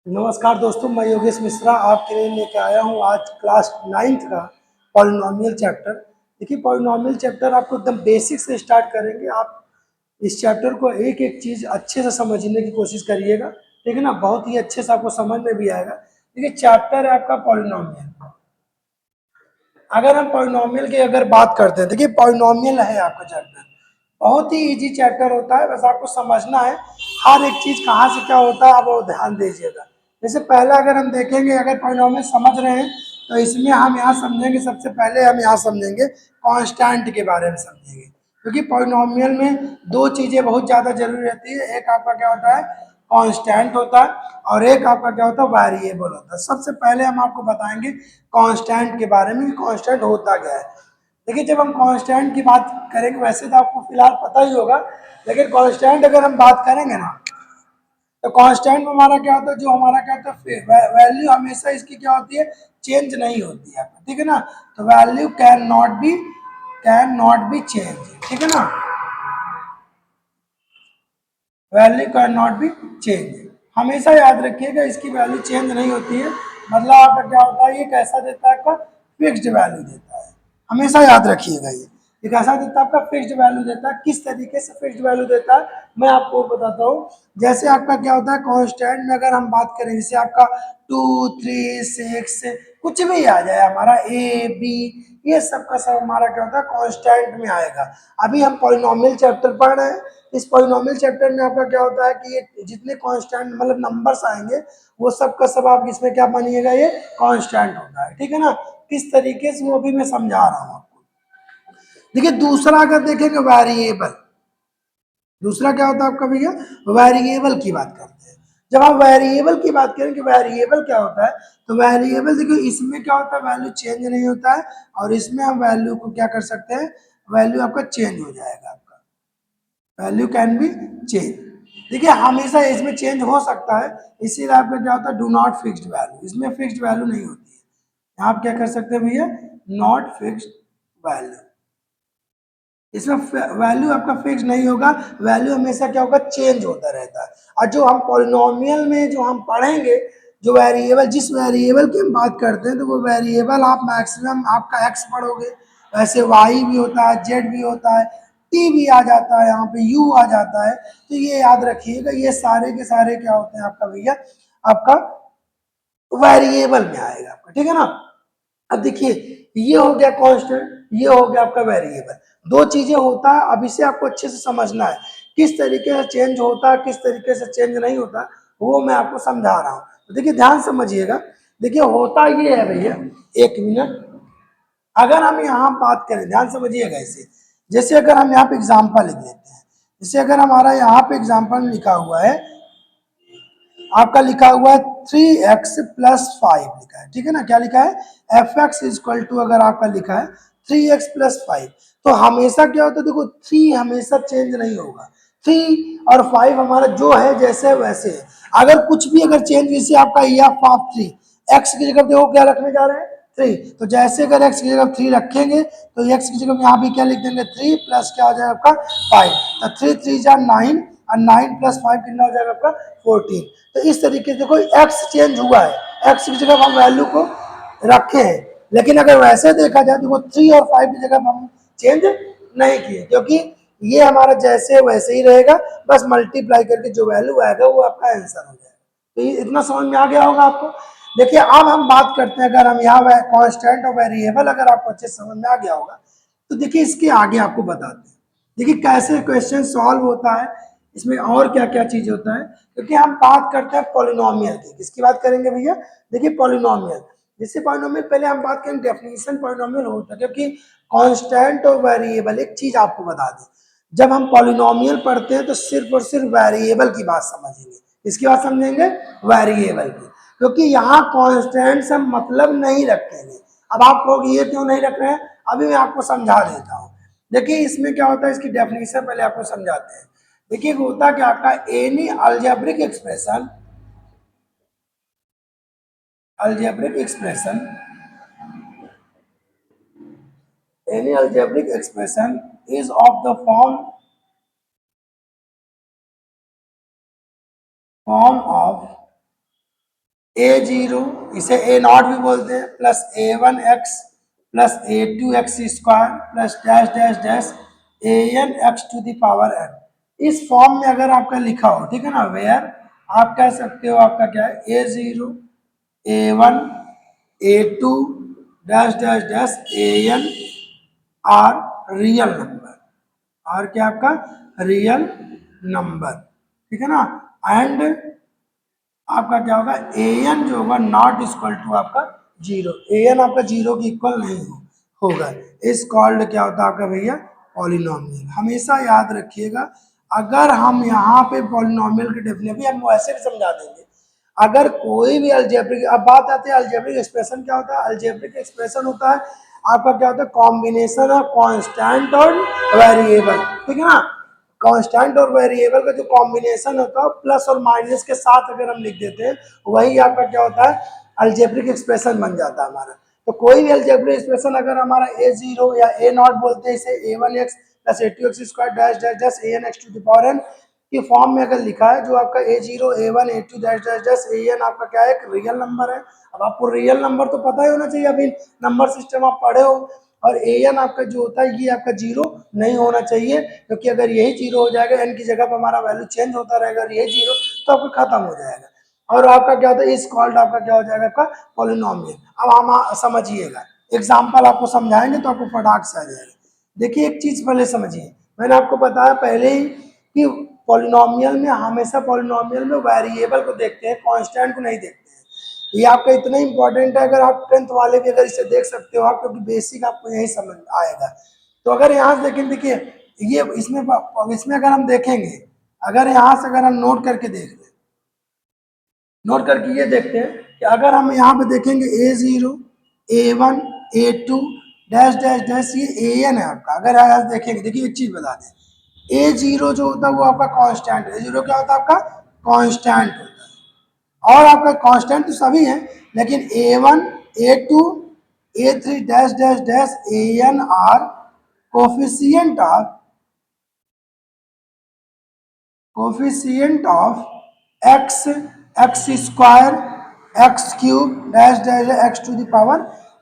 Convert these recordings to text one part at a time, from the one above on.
नमस्कार दोस्तों, मैं योगेश मिश्रा आपके लिए लेके आया हूँ आज क्लास 9th का पॉलिनोमियल चैप्टर। देखिए, पॉलिनोमियल चैप्टर आपको एकदम बेसिक से स्टार्ट करेंगे। आप इस चैप्टर को एक एक चीज़ अच्छे से समझने की कोशिश करिएगा, ठीक है ना। बहुत ही अच्छे से आपको समझ में भी आएगा। देखिए, चैप्टर है आपका पॉलिनोमियल। अगर हम पॉलिनोमियल की अगर बात करते हैं, देखिए पॉलिनोमियल है आपका चैप्टर, बहुत ही इजी चैप्टर होता है। बस आपको समझना है हर एक चीज़ कहाँ से क्या होता है, आप वो ध्यान दीजिएगा। जैसे पहले अगर हम देखेंगे, अगर पॉलिनोमियल समझ रहे हैं तो इसमें हम यहाँ समझेंगे, सबसे पहले हम यहाँ समझेंगे कांस्टेंट के बारे में समझेंगे। क्योंकि पॉलिनोमियल में दो चीज़ें बहुत ज़्यादा जरूरी रहती है। एक आपका क्या होता है, कांस्टेंट होता है, और एक आपका क्या होता है, वेरिएबल होता है। सबसे पहले हम आपको बताएंगे कांस्टेंट के बारे में, कांस्टेंट होता क्या है। देखिए, जब हम कांस्टेंट की बात करेंगे, वैसे तो आपको फिलहाल पता ही होगा, लेकिन कांस्टेंट अगर हम बात करेंगे ना, तो कांस्टेंट में हमारा क्या होता है, जो हमारा क्या होता है वैल्यू, हमेशा इसकी क्या होती है, चेंज नहीं होती है, ठीक है ना। तो value can not be change, ठीक है ना। Value can not be change, हमेशा याद रखिएगा, इसकी वैल्यू चेंज नहीं होती है। मतलब आपका क्या होता है, ये कैसा देता है, आपका फिक्स्ड वैल्यू देता है। हमेशा याद रखिएगा, ये कैसा देता है, आपका फिक्स्ड वैल्यू देता है। किस तरीके से फिक्स्ड वैल्यू देता है, मैं आपको बताता हूँ। जैसे आपका क्या होता है, कांस्टेंट में अगर हम बात करें, जैसे आपका 2, 3, 6 कुछ भी आ जाए, हमारा A, B, ये सब का सब हमारा क्या होता है, कांस्टेंट में आएगा। अभी हम पॉलिनोमियल चैप्टर पढ़ रहे हैं। इस पॉलिनोमियल चैप्टर में आपका क्या होता है कि ये जितने कांस्टेंट मतलब नंबर्स आएंगे, वो सब का सब आप इसमें क्या मानिएगा, ये कांस्टेंट होता है, ठीक है ना। किस तरीके से, वो भी मैं समझा रहा हूँ आपको। देखिए, दूसरा अगर देखेंगे वेरिएबल, दूसरा क्या होता है आपका भैया, वेरिएबल की बात करते हैं। जब आप वेरिएबल की बात करें कि वेरिएबल क्या होता है, तो वेरिएबल देखिए, इसमें क्या होता है, वैल्यू चेंज नहीं होता है, और इसमें हम वैल्यू को क्या कर सकते हैं, वैल्यू आपका चेंज हो जाएगा। आपका वैल्यू कैन बी चेंज। देखिए, हमेशा इसमें चेंज हो सकता है, इसीलिए आपका क्या होता है, डू नॉट फिक्स्ड वैल्यू, इसमें फिक्स्ड वैल्यू नहीं होती है। आप क्या कर सकते हैं भैया, नॉट फिक्स्ड वैल्यू, इसमें वैल्यू आपका फिक्स नहीं होगा। वैल्यू हमेशा क्या होगा, चेंज होता रहता है। और जो हम पॉलिनोमियल में जो हम पढ़ेंगे, जो वेरिएबल, जिस वेरिएबल की हम बात करते हैं, तो वो वेरिएबल आप मैक्सिमम आपका एक्स पढ़ोगे, वैसे वाई भी होता है, जेड भी होता है, टी भी आ जाता है, यहाँ पे यू आ जाता है। तो ये याद रखिएगा, ये सारे के सारे क्या होते हैं आपका भैया, आपका वेरिएबल में आएगा आपका, ठीक है ना। अब देखिए, ये हो गया कांस्टेंट, ये हो गया आपका वेरिएबल। दो चीजें होता है, अब इसे आपको अच्छे से समझना है, किस तरीके से चेंज होता है, किस तरीके से चेंज नहीं होता, वो मैं आपको समझा रहा हूँ। तो देखिए, ध्यान समझिएगा। देखिए, होता ये है भैया, एक मिनट, अगर हम यहाँ बात करें, ध्यान समझिएगा इसे। जैसे अगर हम यहाँ पे एग्जाम्पल लिख लेते हैं, जैसे अगर हमारा यहाँ पे एग्जाम्पल लिखा हुआ है, आपका लिखा हुआ है 3x+5 लिखा है, ठीक है ना। क्या लिखा है, f(x) अगर आपका लिखा है 3x+5, तो हमेशा क्या होता है, देखो 3 हमेशा चेंज नहीं होगा। 3 और 5 हमारा जो है जैसे वैसे है। अगर कुछ भी अगर चेंज, जैसे आपका f(3), x की जगह देखो क्या रखने जा रहे हैं, 3। तो जैसे अगर x की जगह 3 रखेंगे, तो x की जगह यहाँ भी क्या लिख देंगे, 3 प्लस क्या हो जाएगा आपका 5। तो 3 3 9, और 9+5 कितना हो जाएगा आपका 14। तो इस तरीके से देखो, x चेंज हुआ है, x की जगह हम वैल्यू को रखे हैं, लेकिन अगर वैसे देखा जाए तो वो 3 और 5 की जगह हम चेंज नहीं किए, क्योंकि ये हमारा जैसे वैसे ही रहेगा। बस मल्टीप्लाई करके जो वैल्यू आएगा वो आपका आंसर हो जाएगा। तो ये इतना समझ में आ गया होगा आपको। देखिए, अब हम बात करते हैं, अगर हम यहाँ कांस्टेंट और वेरिएबल अगर आपको अच्छे समझ में आ गया होगा, तो देखिए इसके आगे आपको बताते हैं, देखिए कैसे क्वेश्चन सॉल्व होता है, इसमें और क्या क्या चीज होता है। क्योंकि हम बात करते हैं पॉलिनोमियल की, किसकी बात करेंगे भैया, देखिए पॉलिनोमियल। जैसे पॉलिनोमियल, पहले हम बात करें डेफिनेशन पॉलिनोमियल होता है, क्योंकि कांस्टेंट और वेरिएबल, एक चीज आपको बता दें, जब हम पॉलिनोमियल पढ़ते हैं तो सिर्फ और सिर्फ वेरिएबल की बात समझेंगे। इसकी बात समझेंगे, वेरिएबल की, क्योंकि यहाँ कांस्टेंट से मतलब नहीं रखेंगे। अब आप कहोगे ये क्यों नहीं रख रहे हैं, अभी मैं आपको समझा देता हूँ। देखिए, इसमें क्या होता है, इसकी डेफिनेशन पहले आपको समझाते हैं। देखिए, होता क्या, आपका any algebraic expression, algebraic expression, any algebraic expression is of the form of a0, इसे a0 भी बोलते हैं, plus a1x plus a2x² plus dash dash dash an(x⁴n). इस फॉर्म में अगर आपका लिखा हो, ठीक है ना, वेयर आप कह सकते हो आपका क्या है a0 a1 a2 dash dash dash an are real number, are क्या आपका रियल नंबर, ठीक है ना। एंड आपका क्या होगा an जो होगा नॉट इक्वल टू आपका 0, an आपका 0 के इक्वल नहीं होगा। इस कॉल्ड क्या होता है आपका भैया पॉलिनोमियल। हमेशा याद रखिएगा, अगर हम यहाँ पे पॉलिनोमियल की डेफिनेशन हम वैसे भी समझा देंगे, अगर कोई भी अलजेब्रिक, अब बात आती है अलजेब्रिक एक्सप्रेशन क्या होता है। अलजेब्रिक एक्सप्रेशन होता है आपका क्या होता है कॉम्बिनेशन ऑफ कांस्टेंट और वेरिएबल, ठीक है ना। कांस्टेंट और वेरिएबल का जो कॉम्बिनेशन होता है प्लस और माइनस के साथ अगर हम लिख देते हैं, वही आपका क्या होता है अलजेब्रिक एक्सप्रेशन बन जाता है हमारा। तो कोई भी अलजेब्रिक एक्सप्रेशन अगर हमारा a0 या a0 बोलते हैं, इसे a1x plus a2x² dash dash dash an(x⁴n) की फॉर्म में अगर लिखा है, जो आपका a0 a1 a2 dash dash dash an आपका क्या है एक रियल नंबर है। अब आपको रियल नंबर तो पता ही होना चाहिए, अभी नंबर सिस्टम आप पढ़े हो। और an आपका जो होता है ये आपका 0 नहीं होना चाहिए, क्योंकि अगर यही 0 हो जाएगा, n की जगह पर हमारा वैल्यू चेंज होता रहेगा और यही 0, तो आपका खत्म हो जाएगा। और आपका क्या होता है इस कॉल्ड आपका क्या हो जाएगा आपका पॉलिनोमियल। अब हम समझिएगा, एग्जाम्पल आपको समझाएंगे तो आपको फटाक से आ जाएगा। देखिए एक चीज पहले समझिए, मैंने आपको बताया पहले ही कि पॉलिनोमियल में हमेशा पॉलिनोमियल में वेरिएबल को देखते हैं, कांस्टेंट को नहीं देखते हैं। ये आपका इतना इंपॉर्टेंट है, अगर आप 10th वाले भी अगर इसे देख सकते हो आप, क्योंकि बेसिक आपको यही समझ आएगा। तो अगर यहाँ से देखें, देखिए ये इसमें अगर हम देखेंगे, अगर यहाँ से अगर हम नोट करके देख लें, नोट करके ये देखते हैं कि अगर हम यहाँ पे देखेंगे a0 a1 a2 dash dash dash ये an है आपका। अगर यहाँ देखेंगे, देखिए एक चीज बता दें, a0 जो होता है वो आपका कांस्टेंट है। a0 क्या होता है आपका कांस्टेंट होता है, और आपका कांस्टेंट तो सभी है, लेकिन a1 a2 a3 dash dash dash an are coefficient of x x² x³ dash dash x⁴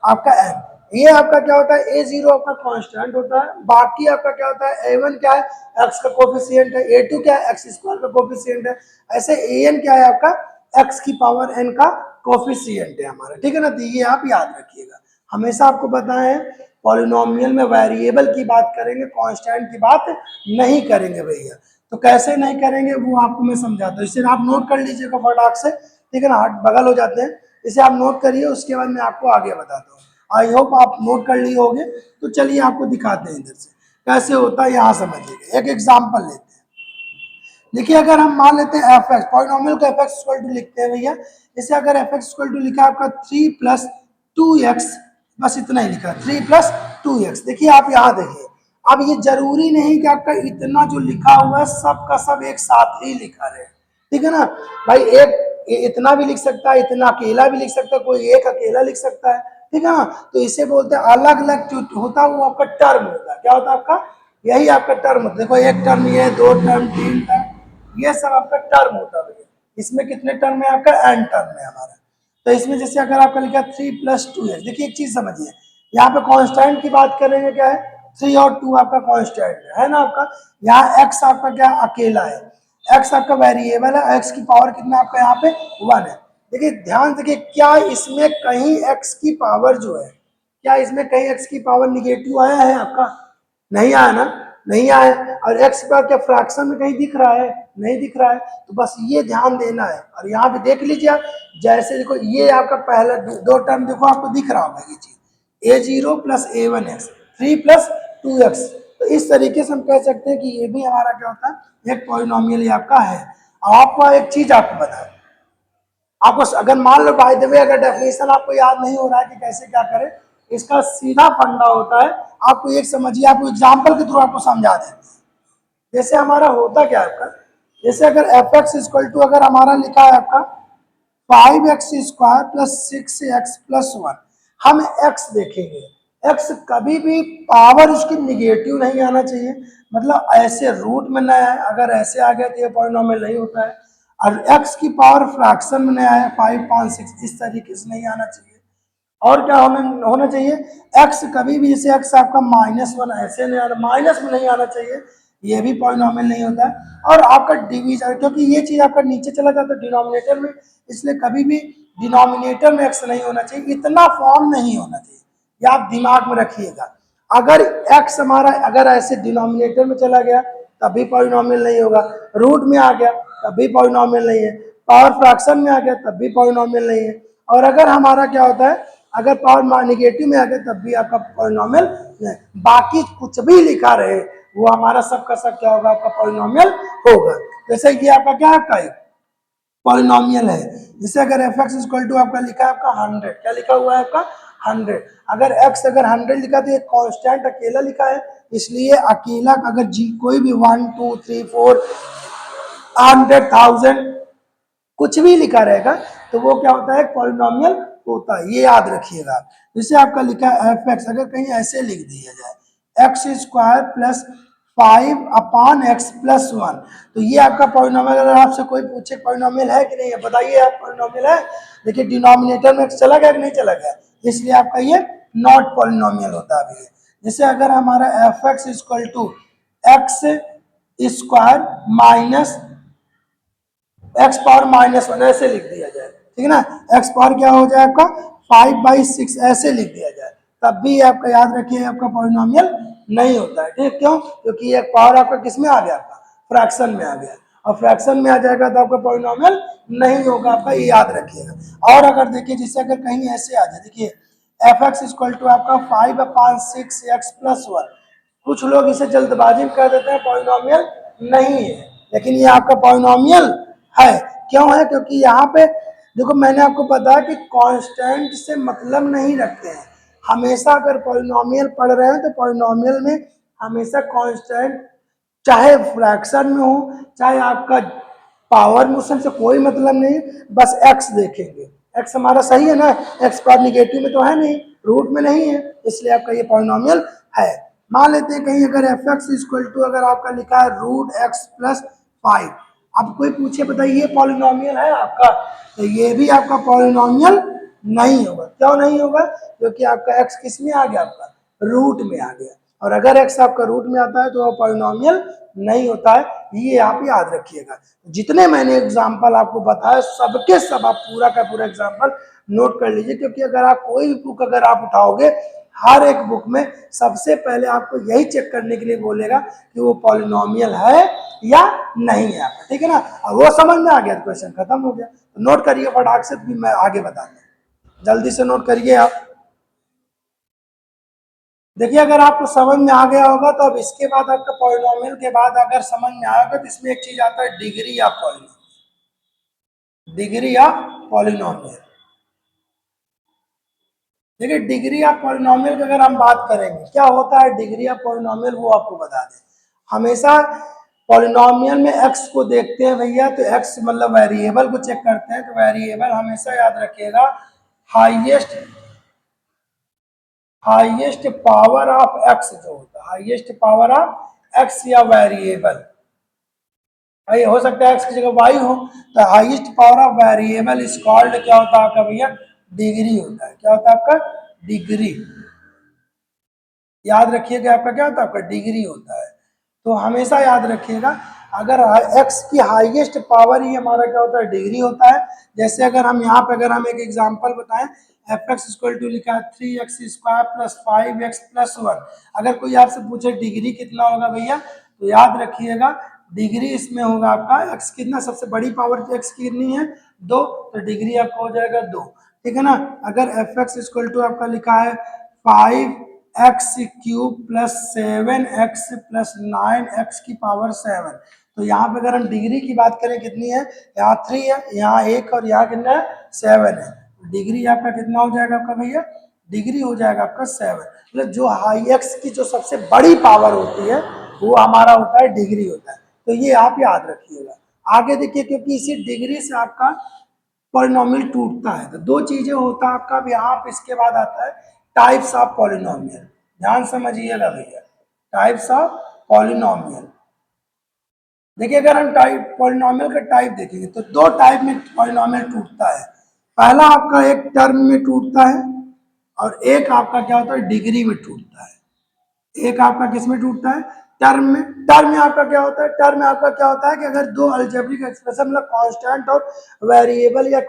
आपका n। ये आपका क्या होता है a0 आपका कांस्टेंट होता है, बाकी आपका क्या होता है a1 क्या है x का कोफिशिएंट है, a2 क्या है x² का कोफिशिएंट है, ऐसे an क्या है आपका x⁴n का कोफिशिएंट है हमारा, ठीक है ना। तो ये आप याद रखिएगा, हमेशा आपको पता है पॉलिनोमियल में वेरिएबल की बात करेंगे, कांस्टेंट की बात नहीं करेंगे भैया। तो कैसे नहीं करेंगे वो आपको मैं समझाता हूँ, इसे आप नोट कर लीजिएगा फटाक से, ठीक है ना, हट बगल हो जाते हैं। इसे आप नोट करिए, उसके बाद मैं आपको आगे बताता हूँ। आई होप आप नोट कर लिए होंगे। तो चलिए आपको दिखाते हैं इधर से कैसे होता है, यहाँ समझिएगा। एक एग्जाम्पल लेते हैं, देखिए अगर हम मान लेते हैं एफ एक्स, पॉलिनोमियल को एफ एक्स इक्वल टू लिखते हैं भैया। जैसे अगर एफ एक्स इक्वल टू लिखा आपका 3 + 2x, बस इतना ही लिखा 3 + 2x। देखिए आप यहाँ देखिए, अब ये जरूरी नहीं कि आपका इतना जो लिखा हुआ है सब का सब एक साथ ही लिखा रहे, ठीक है ना भाई। एक इतना भी लिख सकता है, इतना अकेला भी लिख सकता है, कोई एक अकेला लिख सकता है, ठीक है ना। तो इसे बोलते हैं अलग अलग जो होता है वो आपका टर्म होता है। क्या होता है आपका, यही आपका टर्म होता है। देखो एक टर्म, ये 2 टर्म 3 टर्म, ये सब आपका टर्म होता है। इसमें कितने टर्म है आपका n टर्म है हमारा। तो इसमें जैसे अगर आपका लिखा 3 + 2x, देखिए एक चीज समझिए, यहाँ पे कांस्टेंट की बात करेंगे, क्या है 3 और 2 आपका कांस्टेंट है ना आपका। यहाँ x आपका क्या अकेला है, x आपका वेरिएबल है, x की पावर कितना आपका यहाँ पे 1 है। देखिए ध्यान देखिए, क्या इसमें कहीं x की पावर जो है, क्या इसमें कहीं x की पावर निगेटिव आया है आपका, नहीं आया ना, नहीं आया। और x का क्या फ्रैक्शन में कहीं दिख रहा है, नहीं दिख रहा है। तो बस ये ध्यान देना है। और यहाँ पे देख लीजिए आप, जैसे देखो ये आपका पहला 2 टर्म देखो आपको दिख रहा होगा, ये चीज a0 + a1x 3 + 2x। तो इस तरीके से हम कह सकते हैं कि ये भी हमारा क्या होता है एक पॉलिनोमियल आपका है। अब आपको एक चीज आपको बता, आपको अगर मान लो बाय द वे अगर डेफिनेशन आपको याद नहीं हो रहा है कि कैसे क्या करें, इसका सीधा फंडा होता है, आपको एक समझिए, आपको एग्जाम्पल के थ्रू आपको समझा देते हैं। जैसे हमारा होता क्या है आपका, जैसे अगर एफ एक्स इक्वल टू अगर हमारा लिखा है आपका 5x² + 6x + 1, हम x देखेंगे, x कभी भी पावर उसकी निगेटिव नहीं आना चाहिए, मतलब ऐसे रूट में ना आए। अगर ऐसे आ गया तो ये पॉलिनोमियल नहीं होता है। और x की पावर फ्रैक्शन में नहीं आया 5, 5, 6 इस तरीके से नहीं आना चाहिए। और क्या होना चाहिए, x कभी भी जैसे x आपका -1 ऐसे नहीं आना, माइनस में नहीं आना चाहिए, ये भी पॉलिनोमियल नहीं होता है। और आपका डिवीजन, क्योंकि ये चीज आपका नीचे चला जाता है डिनोमिनेटर में, इसलिए कभी भी डिनोमिनेटर में x नहीं होना चाहिए, इतना फॉर्म नहीं होना चाहिए, ये आप दिमाग में रखिएगा। अगर x हमारा अगर ऐसे डिनोमिनेटर में चला गया तब भी पॉलिनोमियल नहीं होगा, रूट में आ गया तब भी पॉलिनोमियल नहीं है, पावर फ्रैक्शन में आ गया तब भी पॉलिनोमियल नहीं है, और अगर हमारा क्या होता है, अगर पावर निगेटिव में आ गया तब भी आपका पॉलिनोमियल नहीं। बाकी कुछ भी लिखा रहे वो हमारा सब का सब क्या होगा, आपका पॉलिनोमियल होगा। जैसे कि आपका क्या आपका पॉलिनोमियल है, जैसे अगर एफ एक्स इक्वल टू आपका लिखा है आपका 100, क्या लिखा हुआ है आपका 100, अगर x अगर 100 लिखा तो ये कांस्टेंट अकेला लिखा है, इसलिए अकेला अगर जी कोई भी 1, 2, 3, 4, 100,000 कुछ भी लिखा रहेगा तो वो क्या होता है, पॉलिनोमियल होता है, ये याद रखिएगा। जैसे आपका लिखा है एफ एक्स, अगर कहीं ऐसे लिख दिया जाए x square plus 5 upon x plus 1, तो ये आपका पॉलिनोमियल, अगर आपसे कोई पूछे पॉलिनोमियल है कि नहीं है, बताइए आप पॉलिनोमियल है। देखिए डिनोमिनेटर में चला गया कि नहीं चला गया, इसलिए आपका ये नॉट पॉलिनोमियल होता है। जैसे अगर हमारा F X equal to X square minus X power -1 ऐसे लिख दिया जाए, ठीक है ना, एक्स पावर क्या हो जाए आपका 5/6 ऐसे लिख दिया जाए, तब भी आपका याद रखिए आपका पॉलिनोमियल नहीं होता है। ठीक, क्यों, क्योंकि एक पावर आपका किस में आ गया, आपका फ्रैक्शन में आ गया, और फ्रैक्शन में आ जाएगा तो आपका पॉलिनोमियल नहीं होगा, आपका ये याद रखिएगा। और अगर देखिए जैसे अगर कहीं ऐसे आ जाए, देखिए एफ एक्स इक्वल टू आपका 5/6 एक्स प्लस 1, कुछ लोग इसे जल्दबाजी में कह देते हैं पॉलिनोमियल नहीं है, लेकिन ये आपका पॉलिनोमियल है। क्यों है, क्योंकि यहाँ पे देखो मैंने आपको बताया कि कांस्टेंट से मतलब नहीं रखते हैं, हमेशा अगर पॉलिनोमियल पढ़ रहे हैं तो पॉलिनोमियल में हमेशा कांस्टेंट, चाहे फ्रैक्शन में हो चाहे आपका पावर में, उससे कोई मतलब नहीं, बस एक्स देखेंगे, एक्स हमारा सही है ना, एक्स पावर निगेटिव में तो है नहीं, रूट में नहीं है, इसलिए आपका ये पॉलिनोमियल है। मान लेते हैं कहीं अगर एफ एक्स इक्वल टू अगर आपका लिखा है √x+5, अब कोई पूछे बताइए ये पॉलिनोमियल है आपका, तो ये भी आपका पॉलिनोमियल नहीं होगा। क्यों नहीं होगा, क्योंकि आपका x किस में आ गया, आपका रूट में आ गया, और अगर x आपका रूट में आता है तो वह पॉलिनोमियल नहीं होता है, ये आप याद रखिएगा। जितने मैंने एग्जाम्पल आपको बताया सबके सब आप पूरा का पूरा एग्जाम्पल नोट कर लीजिए, क्योंकि अगर आप कोई भी बुक अगर आप उठाओगे हर एक बुक में सबसे पहले आपको यही चेक करने के लिए बोलेगा कि वो पॉलिनोमियल है या नहीं है आपका, ठीक है ना। वो समझ में आ गया तो क्वेश्चन खत्म हो गया। तो नोट करिए फटाक से, भी मैं आगे बताता हूँ, जल्दी से नोट करिए आप। देखिए अगर आपको समझ में आ गया होगा तो अब इसके बाद आपका पॉलिनोमियल के बाद अगर समझ में आएगा तो इसमें एक चीज आता है degree of polynomial, degree of polynomial. देखिए डिग्री ऑफ पॉलिनोमियल की अगर हम बात करेंगे क्या होता है डिग्री ऑफ पॉलिनोमियल, वो आपको बता दें। हमेशा पॉलिनोमियल में एक्स को देखते हैं भैया, तो एक्स मतलब वेरिएबल को चेक करते हैं, तो वेरिएबल हमेशा याद रखिएगा highest highest power of x जो होता है, हाईएस्ट पावर ऑफ एक्स या वेरिएबल, भाई हो सकता है एक्स की जगह वाई हो, तो highest power of variable is called क्या होता है आपका भैया, डिग्री होता है। क्या होता है आपका, डिग्री, याद रखिएगा आपका क्या होता है, आपका डिग्री होता है। तो हमेशा याद रखिएगा अगर एक्स की हाईएस्ट पावर ही हमारा क्या होता है, डिग्री होता है। जैसे अगर हम यहाँ पे अगर हम एक एग्जांपल बताएं, एफ एक्स इक्वल टू लिखा है 3x² + 5x+1, अगर कोई आपसे पूछे डिग्री कितना होगा भैया, तो याद रखिएगा डिग्री इसमें होगा आपका एक्स कितना, सबसे बड़ी पावर एक्स की कितनी है 2, तो डिग्री आपका हो जाएगा 2, ठीक है ना। अगर एफ एक्स इक्वल टू आपका लिखा है 5x³ + 7x+9x⁴, तो यहाँ पे अगर हम डिग्री की बात करें कितनी है, यहाँ 3 है, यहाँ 1 और यहाँ कितना है 7 है, डिग्री आपका कितना हो जाएगा आपका भैया, डिग्री हो जाएगा आपका 7। मतलब जो हाई एक्स की जो सबसे बड़ी पावर होती है वो हमारा होता है डिग्री होता है, तो ये आप याद रखिएगा। आगे देखिए क्योंकि इसी डिग्री से आपका पॉलिनोमियल टूटता है, तो दो चीजें होता है आपका। अब यहाँ पे इसके बाद आता है टाइप्स ऑफ पॉलिनोमियल, ध्यान समझिएगा भैया, टाइप्स ऑफ पॉलिनोमियल। देखिए अगर हम टाइप पॉलिनॉमियल का टाइप देखेंगे तो दो टाइप में पॉलिनॉमियल टूटता है। पहला आपका एक टर्म में टूटता है और एक आपका क्या होता है डिग्री में टूटता है। एक आपका किस में टूटता है टर्म में। टर्म में आपका क्या होता है टर्म में आपका क्या होता है कि अगर दो अलजेब्रिक एक्सप्रेशन मतलब कांस्टेंट और वेरिएबल या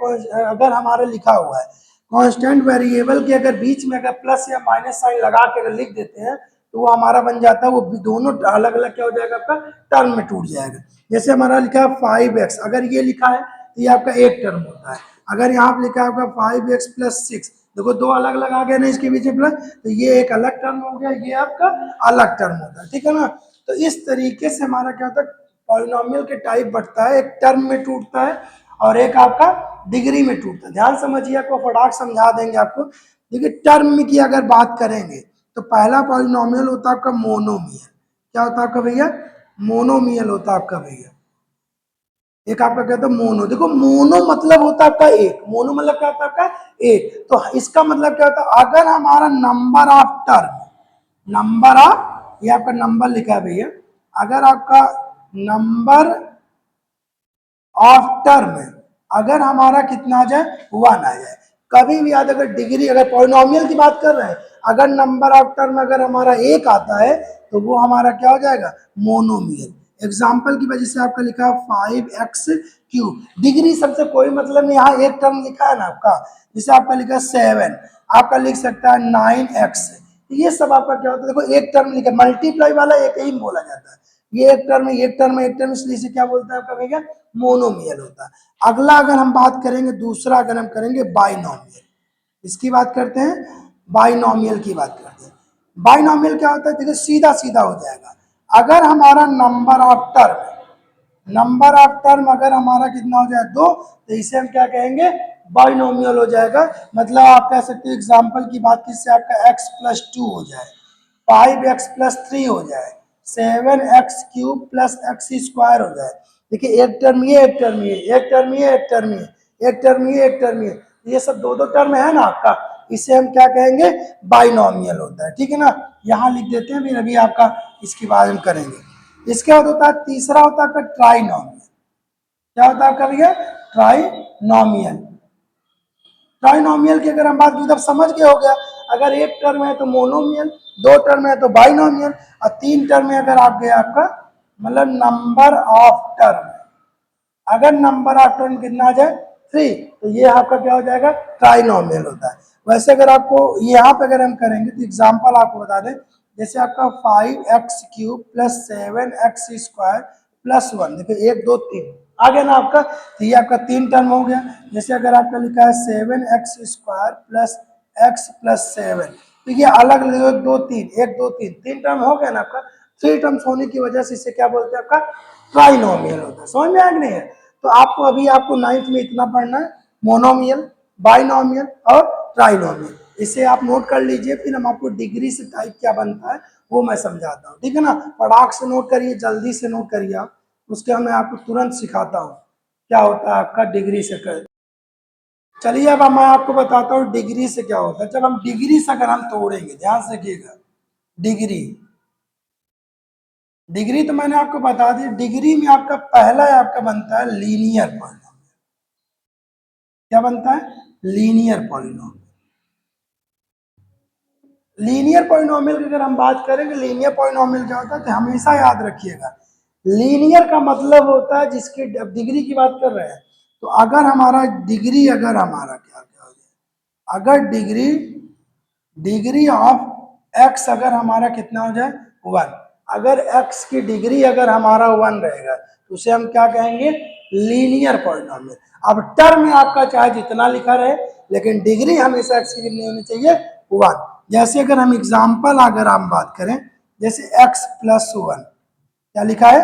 अगर हमारा लिखा हुआ है कांस्टेंट वेरिएबल के अगर बीच में अगर प्लस या माइनस साइन लगा के अगर लिख देते हैं तो वो हमारा बन जाता है वो दोनों अलग अलग क्या हो जाएगा आपका टर्म में टूट जाएगा। जैसे हमारा लिखा है 5x अगर ये लिखा है तो ये आपका एक टर्म होता है। अगर यहाँ पे लिखा है आपका 5x + 6 देखो दो अलग अलग आ गया ना इसके बीच में प्लस तो ये एक अलग टर्म हो गया ये आपका अलग टर्म होता है ठीक है ना। तो इस तरीके से हमारा क्या होता है पॉलिनॉमियल के टाइप बढ़ता है एक टर्म में टूटता है और एक आपका डिग्री में टूटता है। ध्यान समझिए आपको फटाक समझा देंगे आपको। देखिए टर्म की अगर बात करेंगे तो पहला पॉलिनॉमियल होता है आपका मोनोमियल। क्या होता है आपका भैया मोनोमियल होता है आपका भैया। एक आपका क्या होता है मोनो। देखो मोनो मतलब होता है आपका एक मोनो मतलब क्या होता है आपका एक। तो इसका मतलब क्या होता है अगर हमारा number of term number of ये आपका नंबर लिखा है भैया अगर आपका नंबर ऑफ टर्म अगर हमारा कितना आ जाए 1 आ जाए कभी भी याद अगर डिग्री अगर पॉलिनॉमियल की बात कर रहे हैं अगर नंबर ऑफ टर्म अगर हमारा एक आता है तो वो हमारा क्या हो जाएगा मोनोमियल। एग्जाम्पल की वजह से आपका लिखा है 5x³ डिग्री सबसे कोई मतलब नहीं यहाँ एक टर्म लिखा है ना आपका जैसे आपका लिखा है 7 आपका लिख सकता है 9x ये सब आपका क्या होता है देखो एक टर्म लिखा मल्टीप्लाई वाला एक ही बोला जाता है। ये एक टर्म एक टर्म एक टर्म इसलिए से क्या बोलता है आपका भैया मोनोमियल होता है। अगला अगर हम बात करेंगे दूसरा अगर हम करेंगे बाइनोमियल इसकी बात करते हैं बाइनोमियल की बात करते हैं। बाइनोमियल क्या होता है देखिए सीधा सीधा हो जाएगा अगर हमारा नंबर ऑफ टर्म अगर हमारा कितना हो जाए 2 तो इसे हम क्या कहेंगे बाइनोमियल हो जाएगा। मतलब आप कह सकते हो एग्जाम्पल की बात किससे आपका x+2 हो जाए 5x+3 हो जाए 7x³ + x² हो जाए। देखिए एक टर्म ये एक टर्म ये एक टर्म ये एक टर्म ये एक टर्म ये एक टर्म ये सब दो दो टर्म है ना आपका इसे हम क्या कहेंगे बाइनोमियल होता है ठीक है ना। यहाँ लिख देते हैं फिर अभी आपका इसके बाद हम करेंगे। इसके बाद होता है तीसरा होता है आपका ट्राइनोमियल। क्या होता है आपका भैया ट्राइनोमियल। ट्राइनोमियल की अगर हम बात करें तब समझ के हो गया अगर एक टर्म है तो मोनोमियल दो टर्म है तो बाइनोमियल और तीन टर्म में अगर आप गए आपका मतलब नंबर ऑफ टर्म अगर नंबर ऑफ टर्म कितना आ जाए 3 तो ये आपका क्या हो जाएगा ट्राइनोमियल होता है। वैसे अगर आपको यहाँ पे अगर हम करेंगे तो एग्जाम्पल आपको बता दें जैसे आपका 5x³ + 7x² + 1 देखो 1 2 3 आ गया ना आपका तो ये आपका तीन टर्म हो गया। जैसे अगर आपका लिखा है 7x² + x + 7 तो ये अलग अलग 2 3 1 2 3 तीन टर्म हो गया ना आपका। थ्री टर्म्स होने की वजह से इसे क्या बोलते हैं आपका ट्राइनोमियल होता है। समझ में आ नहीं है तो आपको अभी आपको 9th में इतना पढ़ना है मोनोमियल बाइनोमियल और ट्राइनोमियल इसे आप नोट कर लीजिए फिर हम आपको डिग्री से टाइप क्या बनता है वो मैं समझाता हूँ ठीक है ना। फटाक से नोट करिए जल्दी से नोट करिए आप उसके मैं आपको तुरंत सिखाता हूँ क्या होता है आपका डिग्री से कर। चलिए अब मैं आपको बताता हूँ डिग्री से क्या होता है। जब हम डिग्री से अगर हम तोड़ेंगे ध्यान से रखिएगा डिग्री डिग्री तो मैंने आपको बता दी डिग्री में आपका पहला आपका बनता है लीनियर पॉलिनोमियल। क्या बनता है लीनियर पॉलिनोमियल। लीनियर पॉलिनोमियल की अगर हम बात करेंगे लीनियर पॉलिनोमियल क्या होता है तो हमेशा याद रखिएगा लीनियर का मतलब होता है जिसकी डिग्री की बात कर रहे हैं तो अगर हमारा डिग्री अगर हमारा क्या क्या हो जाए अगर डिग्री डिग्री ऑफ एक्स अगर हमारा कितना हो जाए 1 अगर एक्स की डिग्री अगर हमारा 1 रहेगा तो उसे हम क्या कहेंगे लीनियर पॉलिनोमियल। अब टर्म में आपका चाहे जितना लिखा रहे लेकिन डिग्री हमेशा एक्स की कितनी होनी चाहिए 1। जैसे अगर हम एग्जाम्पल अगर हम बात करें जैसे x+1 क्या लिखा है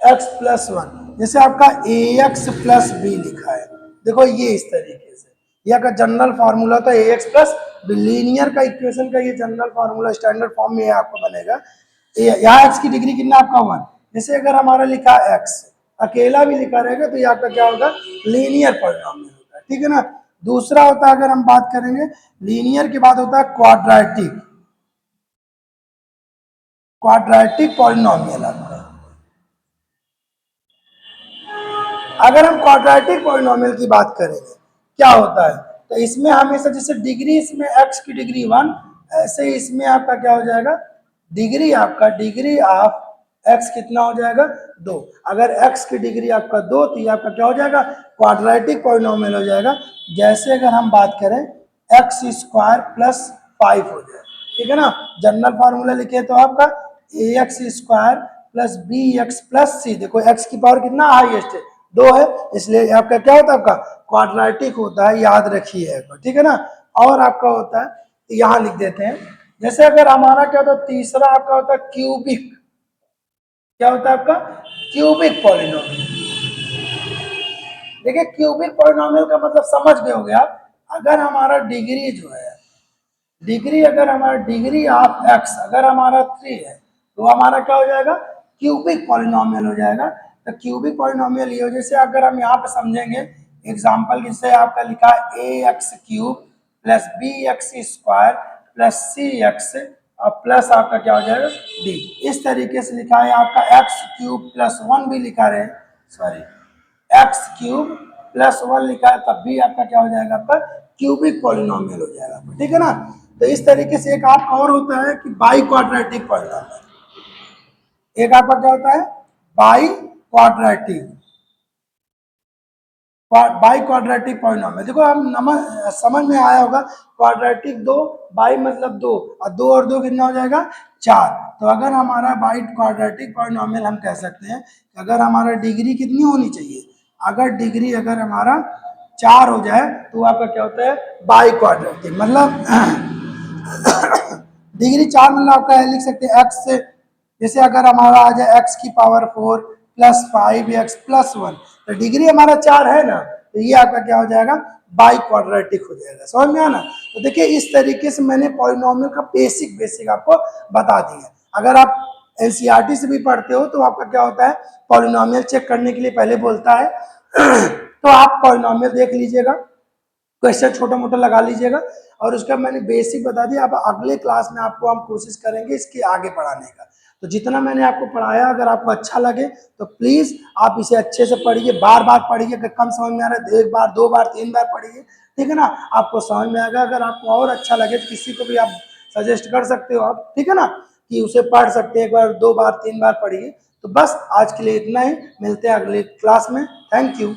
x+1 जैसे आपका ax+b लिखा है देखो ये इस तरीके से यह का जनरल फार्मूला था ax+b लीनियर का इक्वेशन का ये जनरल फार्मूला स्टैंडर्ड फॉर्म में आपको बनेगा। यहाँ x की डिग्री कितना आपका 1 जैसे अगर हमारा लिखा x अकेला भी लिखा रहेगा तो ये आपका क्या होगा लीनियर पॉलिनोमियल होगा ठीक है ना। दूसरा होता है अगर हम बात करेंगे लीनियर के बाद होता है क्वाड्रेटिक क्वाड्रेटिक पॉलिनोमियल आपका अगर हम क्वाड्रेटिक पॉलिनोमियल की बात करेंगे क्या होता है, तो इसमें हमेशा जैसे डिग्री इसमें x की डिग्री 1, ऐसे ही इसमें आपका क्या हो जाएगा, डिग्री आपका डिग्री ऑफ x कितना हो जाएगा 2। अगर x की डिग्री आपका 2 तो ये आपका क्या हो जाएगा, क्वाड्रेटिक पॉलिनोमियल हो जाएगा। जैसे अगर हम बात करें एक्स स्क्वायर प्लस 5 हो जाए, ठीक है ना, जनरल फार्मूला लिखे तो आपका a x square plus b x plus c, देखो एक्स की पावर कितना हाईएस्ट है 2 है, इसलिए आपका क्या होता है, आपका क्वाड्रेटिक होता है, याद रखिए, ठीक है ना। और आपका होता है, तो यहाँ लिख देते हैं, जैसे अगर हमारा क्या होता है, तीसरा आपका होता है क्यूबिक, क्या होता है आपका क्यूबिक पॉलिनोमियल। देखिए क्यूबिक पॉलिनोमियल का मतलब समझ गए होंगे आप, अगर हमारा डिग्री जो है, डिग्री अगर हमारा डिग्री ऑफ एक्स अगर हमारा 3 है तो हमारा क्या हो जाएगा, क्यूबिक पॉलिनोमियल हो जाएगा। तो क्यूबिक पॉलिनोमियल ये हो, जैसे अगर हम यहाँ पे समझेंगे एग्जांपल, जैसे आपका लिखा है a x cube plus b x square plus c x और प्लस आपका क्या हो जाएगा डी, इस तरीके से लिखा है। आपका एक्स क्यूब प्लस 1 भी लिखा रहे, सॉरी एक्स क्यूब प्लस 1 लिखा है, तब भी आपका क्या हो जाएगा, आपका क्यूबिक पॉलिनोमियल हो जाएगा, ठीक है ना। तो इस तरीके से एक आपका और होता है कि बाई क्वाड्रेटिक पॉलिनोमियल, एक आपका क्या होता है by quadratic, by quadratic polynomial. देखो हम समझ में आया होगा, क्वाड्रेटिक 2, बाई मतलब 2 और 2 और 2 कितना हो जाएगा 4। तो अगर हमारा बाई क्वाड्रेटिक पॉलिनोमियल हम कह सकते हैं कि अगर हमारा डिग्री कितनी होनी चाहिए, अगर डिग्री अगर हमारा 4 हो जाए तो आपका क्या होता है बाई क्वाड्रेटिक, मतलब डिग्री 4 मतलब आपका लिख सकते हैं एक्स से, जैसे अगर हमारा आ जाए एक्स की पावर 4 प्लस 5x प्लस 1, तो डिग्री हमारा 4 है ना, तो ये आपका क्या हो जाएगा बाई क्वाड्रेटिक हो जाएगा, समझ में आना। तो देखिए इस तरीके से मैंने पॉलिनोमियल का बेसिक आपको बता दिया। अगर आप एनसीईआरटी से भी पढ़ते हो तो आपका क्या होता है, पॉलिनोमियल चेक करने के लिए पहले बोलता है तो आप पॉलिनोमियल देख लीजिएगा, क्वेश्चन छोटा मोटा लगा लीजिएगा, और उसका मैंने बेसिक बता दिया। अब अगले क्लास में आपको हम कोशिश करेंगे इसके आगे पढ़ाने का। तो जितना मैंने आपको पढ़ाया अगर आपको अच्छा लगे तो प्लीज़ आप इसे अच्छे से पढ़िए, बार बार पढ़िए, अगर कम समझ में आ रहा है तो 1 बार 2 बार 3 बार पढ़िए, ठीक है ना, आपको समझ में आएगा। अगर आपको और अच्छा लगे तो किसी को भी आप सजेस्ट कर सकते हो आप, ठीक है ना, कि उसे पढ़ सकते हैं, 1 बार 2 बार 3 बार पढ़िए। तो बस आज के लिए इतना ही, मिलते हैं अगले क्लास में, थैंक यू।